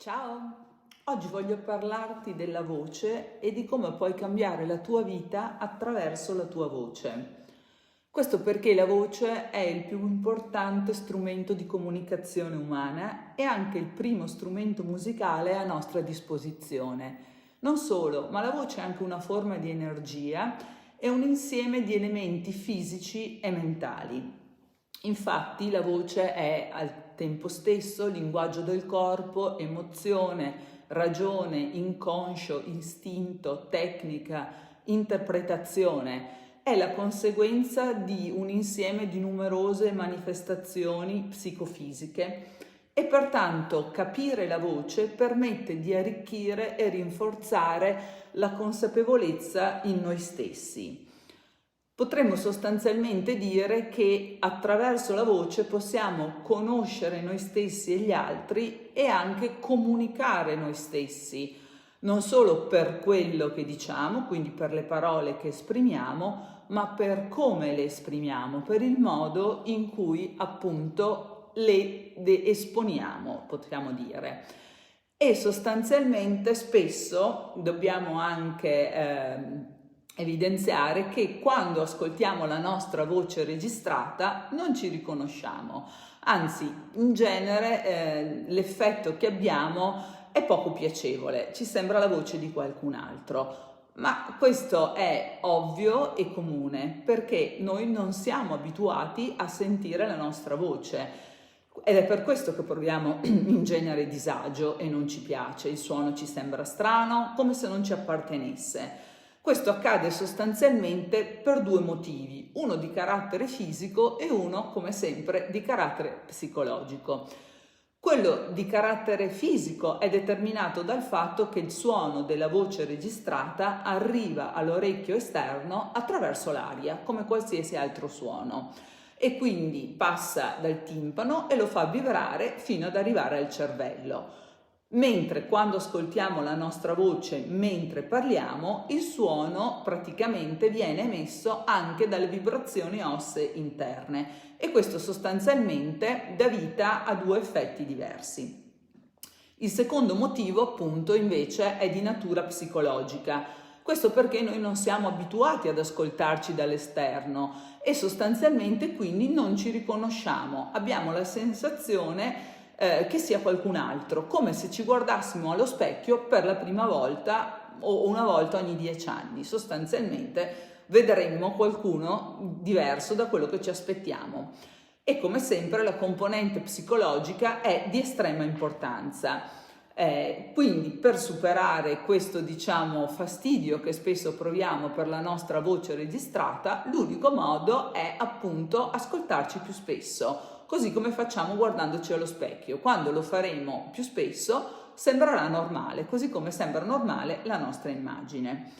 Ciao! Oggi voglio parlarti della voce e di come puoi cambiare la tua vita attraverso la tua voce. Questo perché la voce è il più importante strumento di comunicazione umana e anche il primo strumento musicale a nostra disposizione. Non solo, ma la voce è anche una forma di energia e un insieme di elementi fisici e mentali. Infatti la voce è al tempo stesso linguaggio del corpo, emozione, ragione, inconscio, istinto, tecnica, interpretazione. È la conseguenza di un insieme di numerose manifestazioni psicofisiche e pertanto capire la voce permette di arricchire e rinforzare la consapevolezza in noi stessi. Potremmo sostanzialmente dire che attraverso la voce possiamo conoscere noi stessi e gli altri e anche comunicare noi stessi, non solo per quello che diciamo, quindi per le parole che esprimiamo, ma per come le esprimiamo, per il modo in cui appunto le esponiamo, potremmo dire. E sostanzialmente spesso dobbiamo anche evidenziare che quando ascoltiamo la nostra voce registrata non ci riconosciamo, anzi in genere l'effetto che abbiamo è poco piacevole, ci sembra la voce di qualcun altro. Ma questo è ovvio e comune perché noi non siamo abituati a sentire la nostra voce ed è per questo che proviamo in genere disagio e non ci piace, il suono ci sembra strano, come se non ci appartenesse. Questo accade sostanzialmente per due motivi, uno di carattere fisico e uno, come sempre, di carattere psicologico. Quello di carattere fisico è determinato dal fatto che il suono della voce registrata arriva all'orecchio esterno attraverso l'aria, come qualsiasi altro suono, e quindi passa dal timpano e lo fa vibrare fino ad arrivare al cervello. Mentre quando ascoltiamo la nostra voce mentre parliamo, il suono praticamente viene emesso anche dalle vibrazioni ossee interne e questo sostanzialmente dà vita a due effetti diversi. Il secondo motivo, appunto, invece è di natura psicologica. Questo perché noi non siamo abituati ad ascoltarci dall'esterno e sostanzialmente quindi non ci riconosciamo. Abbiamo la sensazione che sia qualcun altro, come se ci guardassimo allo specchio per la prima volta o una volta ogni 10 anni. Sostanzialmente vedremmo qualcuno diverso da quello che ci aspettiamo. E come sempre la componente psicologica è di estrema importanza. Quindi per superare questo fastidio che spesso proviamo per la nostra voce registrata, l'unico modo è appunto ascoltarci più spesso, così come facciamo guardandoci allo specchio. Quando lo faremo più spesso sembrerà normale, così come sembra normale la nostra immagine.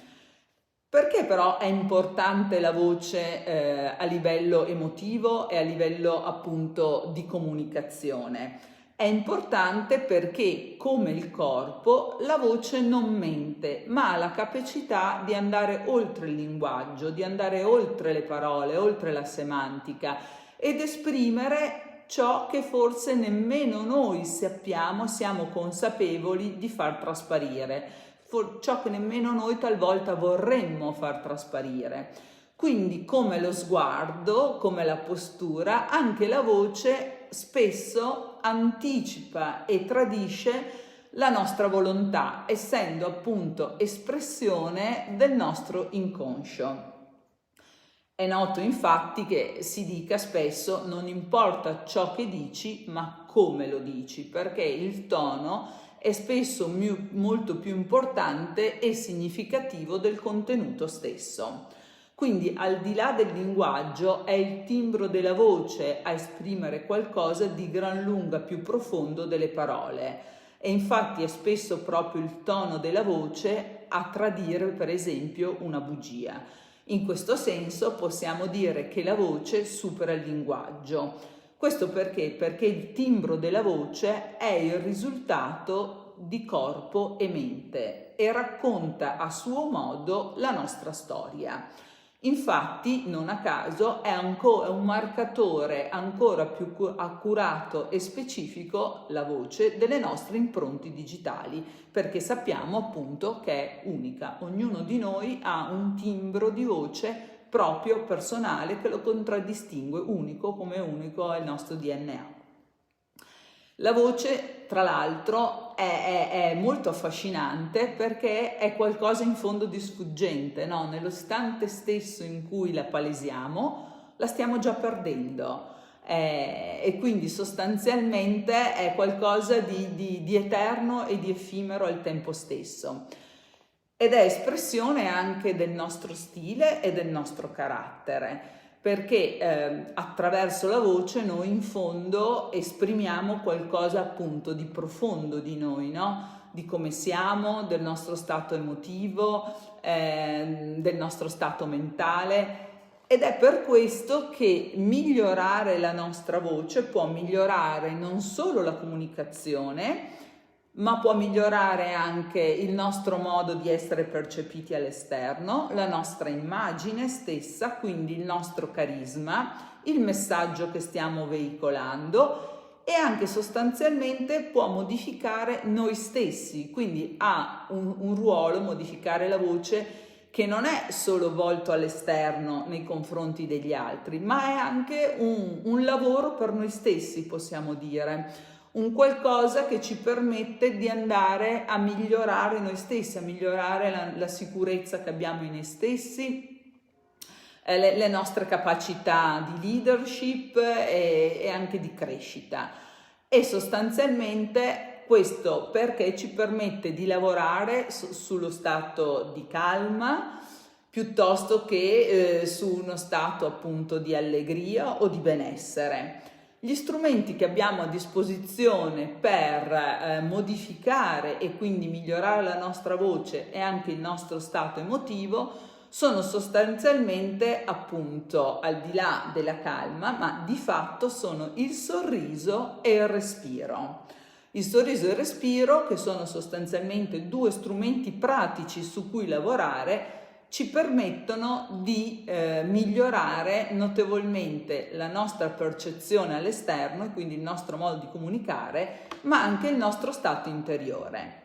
Perché però è importante la voce a livello emotivo e a livello appunto di comunicazione? È importante perché, come il corpo, la voce non mente, ma ha la capacità di andare oltre il linguaggio, di andare oltre le parole, oltre la semantica ed esprimere ciò che forse nemmeno noi siamo consapevoli di far trasparire, ciò che nemmeno noi talvolta vorremmo far trasparire. Quindi, come lo sguardo, come la postura, anche la voce spesso anticipa e tradisce la nostra volontà, essendo appunto espressione del nostro inconscio. È noto infatti che si dica spesso non importa ciò che dici, ma come lo dici, perché il tono è spesso molto più importante e significativo del contenuto stesso. Quindi al di là del linguaggio è il timbro della voce a esprimere qualcosa di gran lunga più profondo delle parole e infatti è spesso proprio il tono della voce a tradire per esempio una bugia. In questo senso possiamo dire che la voce supera il linguaggio. Questo perché? Perché il timbro della voce è il risultato di corpo e mente e racconta a suo modo la nostra storia. Infatti, non a caso, è un marcatore ancora più accurato e specifico, la voce, delle nostre impronte digitali, perché sappiamo appunto che è unica. Ognuno di noi ha un timbro di voce proprio personale che lo contraddistingue, unico come unico è il nostro DNA. La voce, tra l'altro, è molto affascinante perché è qualcosa in fondo di sfuggente, no? Nello istante stesso in cui la palesiamo, la stiamo già perdendo. E quindi sostanzialmente è qualcosa di eterno e di effimero al tempo stesso. Ed è espressione anche del nostro stile e del nostro carattere, perché attraverso la voce noi in fondo esprimiamo qualcosa appunto di profondo di noi, no? Di come siamo, del nostro stato emotivo, del nostro stato mentale, ed è per questo che migliorare la nostra voce può migliorare non solo la comunicazione, ma può migliorare anche il nostro modo di essere percepiti all'esterno, la nostra immagine stessa, quindi il nostro carisma, il messaggio che stiamo veicolando, e anche sostanzialmente può modificare noi stessi, quindi ha un ruolo, modificare la voce, che non è solo volto all'esterno nei confronti degli altri, ma è anche un lavoro per noi stessi, possiamo dire. Un qualcosa che ci permette di andare a migliorare noi stessi, a migliorare la sicurezza che abbiamo in noi stessi, le nostre capacità di leadership e anche di crescita. E sostanzialmente questo perché ci permette di lavorare sullo stato di calma piuttosto che su uno stato appunto di allegria o di benessere. Gli strumenti che abbiamo a disposizione per modificare e quindi migliorare la nostra voce e anche il nostro stato emotivo sono sostanzialmente appunto al di là della calma, ma di fatto sono il sorriso e il respiro. Il sorriso e il respiro, che sono sostanzialmente due strumenti pratici su cui lavorare, ci permettono di migliorare notevolmente la nostra percezione all'esterno e quindi il nostro modo di comunicare, ma anche il nostro stato interiore.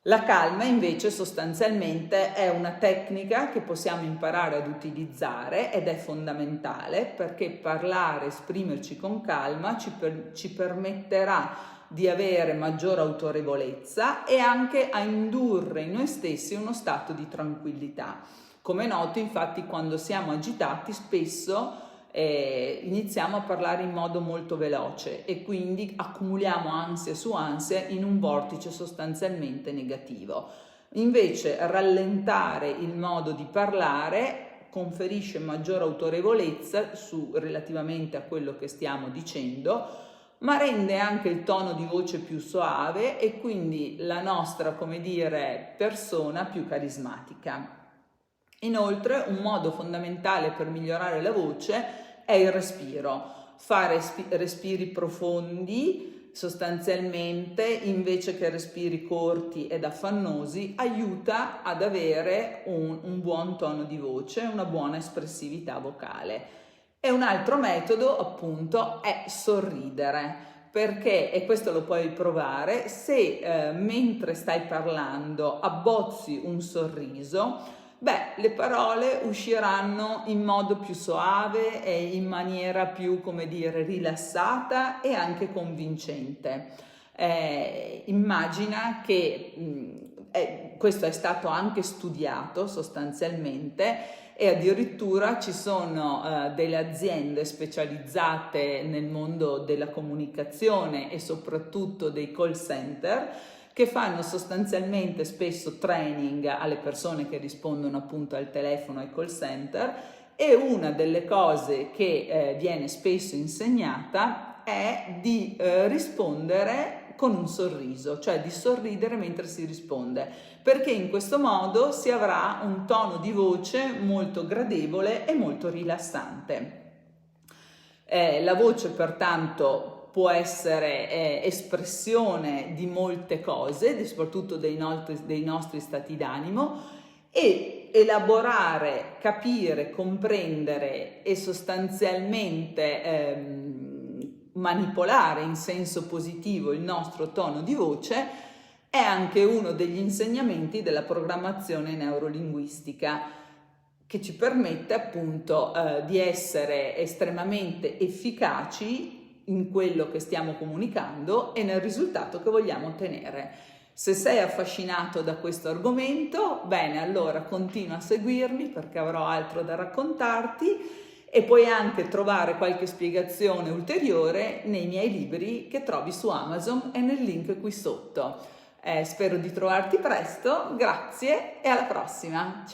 La calma invece sostanzialmente è una tecnica che possiamo imparare ad utilizzare ed è fondamentale perché parlare, esprimerci con calma ci permetterà di avere maggiore autorevolezza e anche a indurre in noi stessi uno stato di tranquillità. Come è noto, infatti, quando siamo agitati spesso iniziamo a parlare in modo molto veloce e quindi accumuliamo ansia su ansia in un vortice sostanzialmente negativo. Invece rallentare il modo di parlare conferisce maggiore autorevolezza relativamente a quello che stiamo dicendo, ma rende anche il tono di voce più soave e quindi la nostra, come dire, persona più carismatica. Inoltre, un modo fondamentale per migliorare la voce è il respiro. Fare respiri profondi, sostanzialmente, invece che respiri corti ed affannosi, aiuta ad avere un buon tono di voce, una buona espressività vocale. E un altro metodo, appunto, è sorridere, perché, e questo lo puoi provare, se mentre stai parlando abbozzi un sorriso, le parole usciranno in modo più soave e in maniera più, come dire, rilassata e anche convincente. Immagina che questo è stato anche studiato sostanzialmente e addirittura ci sono delle aziende specializzate nel mondo della comunicazione e soprattutto dei call center che fanno sostanzialmente spesso training alle persone che rispondono appunto al telefono ai call center, e una delle cose che viene spesso insegnata è di rispondere con un sorriso, cioè di sorridere mentre si risponde, perché in questo modo si avrà un tono di voce molto gradevole e molto rilassante. La voce pertanto può essere espressione di molte cose, soprattutto dei nostri stati d'animo, e elaborare, capire, comprendere e sostanzialmente manipolare in senso positivo il nostro tono di voce è anche uno degli insegnamenti della programmazione neurolinguistica, che ci permette appunto di essere estremamente efficaci in quello che stiamo comunicando e nel risultato che vogliamo ottenere. Se sei affascinato da questo argomento, bene, allora continua a seguirmi perché avrò altro da raccontarti e puoi anche trovare qualche spiegazione ulteriore nei miei libri che trovi su Amazon e nel link qui sotto. Spero di trovarti presto, grazie e alla prossima!